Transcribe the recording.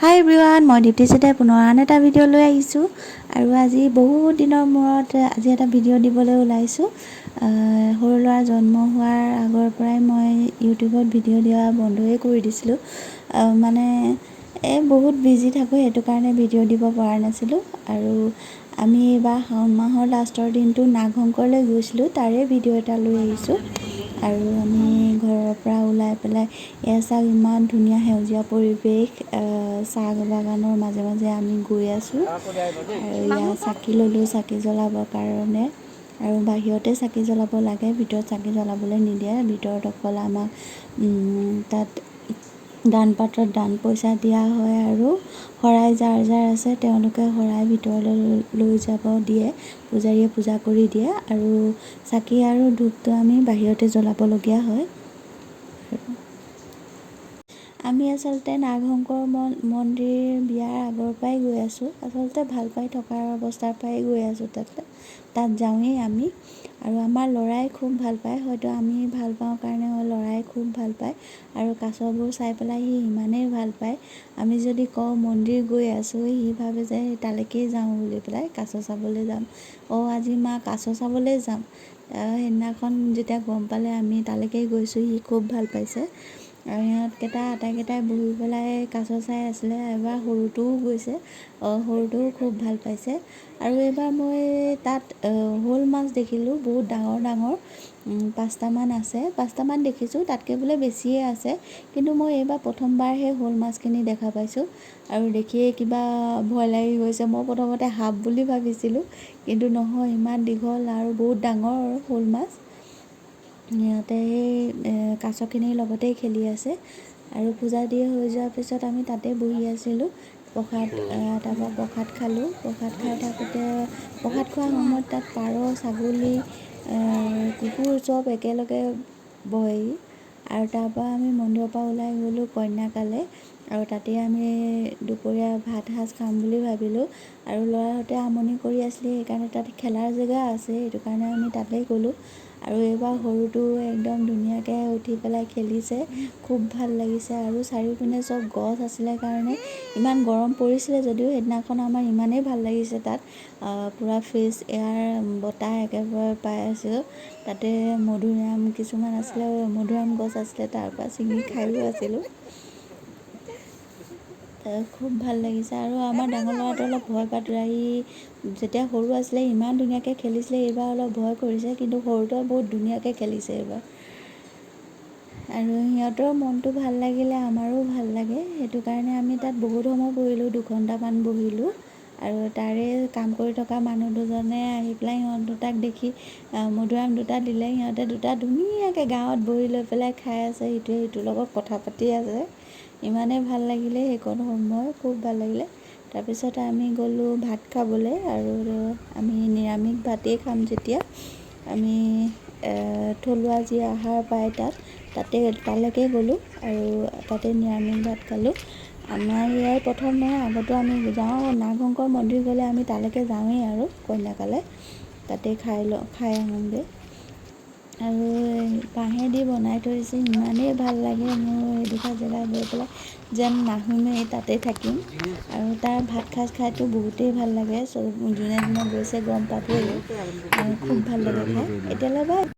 হাই everyone, মই দীপ্তি চেতিয়াই পুনৰ আন এটা ভিডিঅ' লৈ আহিছোঁ আৰু আজি বহুত দিনৰ মূৰত আজি এটা ভিডিঅ' দিবলৈ ওলাইছোঁ। সৰু ল'ৰা জন্ম হোৱাৰ আগৰ পৰাই মই ইউটিউবত ভিডিঅ' দিয়া বন্ধই কৰি দিছিলোঁ। মানে বহুত বিজি থাকোঁ, সেইটো কাৰণে ভিডিঅ' দিব পৰা নাছিলোঁ। আৰু আমি এইবাৰ শাওণ মাহৰ লাষ্টৰ দিনটো নাগশংকৰলৈ গৈছিলোঁ, তাৰে ভিডিঅ' এটা লৈ আহিছোঁ। আৰু আমি ঘৰৰ পৰা ওলাই পেলাই এয়া চাওক, ইমান ধুনীয়া সেউজীয়া পৰিৱেশ, চাহ বাগানৰ মাজে মাজে আমি গৈ আছোঁ। আৰু ইয়াত চাকি ল'লোঁ চাকি জ্বলাবৰ কাৰণে, আৰু বাহিৰতে চাকি জ্বলাব লাগে, ভিতৰত চাকি জ্বলাবলৈ নিদিয়ে। ভিতৰত অকল আমাক তাত দান পাত্ৰত দান পইচা দিয়া হয়, আৰু শৰাই যাৰ যাৰ আছে তেওঁলোকে শৰাই ভিতৰলৈ লৈ যাব দিয়ে, পূজাৰীয়ে পূজা কৰি দিয়ে। আৰু চাকি আৰু ধূপটো আমি বাহিৰতে জ্বলাবলগীয়া হয়। আমি আচলতে নাগশংকৰ মন্দিৰ বিয়াৰ আগৰ পৰাই গৈ আছোঁ, আচলতে ভাল পাই থকাৰ অৱস্থাৰ পৰাই গৈ আছোঁ। তাত যাওঁৱেই আমি, আৰু আমাৰ ল'ৰাই খুব ভাল পায়, হয়তো আমি ভাল পাওঁ কাৰণে ল'ৰাই খুব ভাল পায়। আৰু কাছবোৰ চাই পেলাই সি ইমানেই ভাল পায়, আমি যদি কওঁ মন্দিৰ গৈ আছোঁ, সি ভাবে যে তালৈকেই যাওঁ বুলি পেলাই, কাছ চাবলৈ যাম, আজি মা কাছ চাবলৈ যাম। সেইদিনাখন যেতিয়া গম পালে আমি তালৈকেই গৈছোঁ, সি খুব ভাল পাইছে। আৰু আটাইকেইটাই বহি পেলাই কাছ চাই আছিলে। এবাৰ সৰুটোও গৈছে, সৰুটোও খুব ভাল পাইছে। আৰু এইবাৰ মই তাত শ'ল মাছ দেখিলোঁ, বহুত ডাঙৰ ডাঙৰ, 5টামান আছে, 5টামান দেখিছোঁ, তাতকৈ বোলে বেছিয়ে আছে। কিন্তু মই এইবাৰ প্ৰথমবাৰহে শ'ল মাছখিনি দেখা পাইছোঁ, আৰু দেখিয়ে কিবা ভয় লাগি গৈছে। মই প্ৰথমতে সাপ বুলি ভাবিছিলোঁ, কিন্তু নহয়, ইমান দীঘল আৰু বহুত ডাঙৰ শ'ল মাছ। সিহঁতে সেই কাছখিনিৰ লগতেই খেলি আছে। আৰু পূজা দি হৈ যোৱাৰ পিছত আমি তাতে বহি আছিলোঁ, তাৰপৰা প্ৰসাদ খালোঁ। প্ৰসাদ খাই থাকোঁতে, প্ৰসাদ খোৱাৰ সময়ত তাত পাৰ, ছাগলী, কুকুৰ চব একেলগে বহেহি। আৰু তাৰপৰা আমি মন্দিৰৰ পৰা ওলাই গ'লোঁ কন্যাকালৈ, আৰু তাতে আমি দুপৰীয়া ভাত সাজ খাম বুলি ভাবিলোঁ। আৰু ল'ৰাহঁতে আমনি কৰি আছিলে, সেইকাৰণে তাত খেলাৰ জেগা আছে, সেইটো কাৰণে আমি তাতেই গ'লোঁ। আৰু এইবাৰ সৰুটো একদম ধুনীয়াকৈ উঠি পেলাই খেলিছে, খুব ভাল লাগিছে। আৰু চাৰিওপিনে চব গছ আছিলে কাৰণে ইমান গৰম পৰিছিলে যদিও সেইদিনাখন আমাৰ ইমানেই ভাল লাগিছে, তাত পূৰা ফ্ৰেছ এয়াৰ বতাহ একেবাৰে পাই আছিলোঁ। তাতে মধুৰিআম কিছুমান আছিলে, মধুৰিআম গছ আছিলে, তাৰপৰা ছিঙি খায়ো আছিলোঁ। খুব ভাল লাগিছে। আৰু আমাৰ ডাঙৰ ল'ৰাটো অলপ ভয় পায়, সি যেতিয়া সৰু আছিলে ইমান ধুনীয়াকৈ খেলিছিলে, এইবাৰ অলপ ভয় কৰিছে, কিন্তু সৰুটোৱে বহুত ধুনীয়াকৈ খেলিছে এইবাৰ। আৰু সিহঁতৰ মনটো ভাল লাগিলে, আমাৰো ভাল লাগে, সেইটো কাৰণে আমি তাত বহুত সময় বহিলোঁ, 2 ঘণ্টামান বহিলোঁ। আৰু তাৰে কাম কৰি থকা মানুহ দুজনে আহি পেলাই সিহঁত দুটাক দেখি মধুৰিআম 2টা দিলে। সিহঁতে 2টা ধুনীয়াকৈ গাঁৱত বহি লৈ পেলাই খাই আছে, ইটোৱে সিটোৰ লগত কথা পাতি আছে। ইমানেই ভাল লাগিলে সেইকণ সময়, খুব ভাল লাগিলে। তাৰপিছত আমি গ'লোঁ ভাত খাবলৈ, আৰু আমি নিৰামিষ ভাতেই খাম যেতিয়া, আমি থলুৱা যি আহাৰ পায় তালৈকে গ'লোঁ, আৰু তাতে নিৰামিষ ভাত খালোঁ। আমাৰ ইয়াৰ প্ৰথম নহয়, আগতো আমি যাওঁ, নাগশংকৰ মন্দিৰ গ'লে আমি তালৈকে যাওঁৱেই আৰু কন্যাকালৈ, তাতে খাই আহোঁগৈ। আৰু বাঁহেদি বনাই থৈ দিছে, ইমানেই ভাল লাগে মোৰ এইডোখৰ জেগা গৈ পেলাই, যেন নাহোমেই, তাতে থাকিম। আৰু তাৰ ভাত সাজ খাইতো বহুতেই ভাল লাগে, যোনে যোনে গৈছে গম পাবই, খুব ভাল লাগে খাই। এতিয়ালৈ বাই।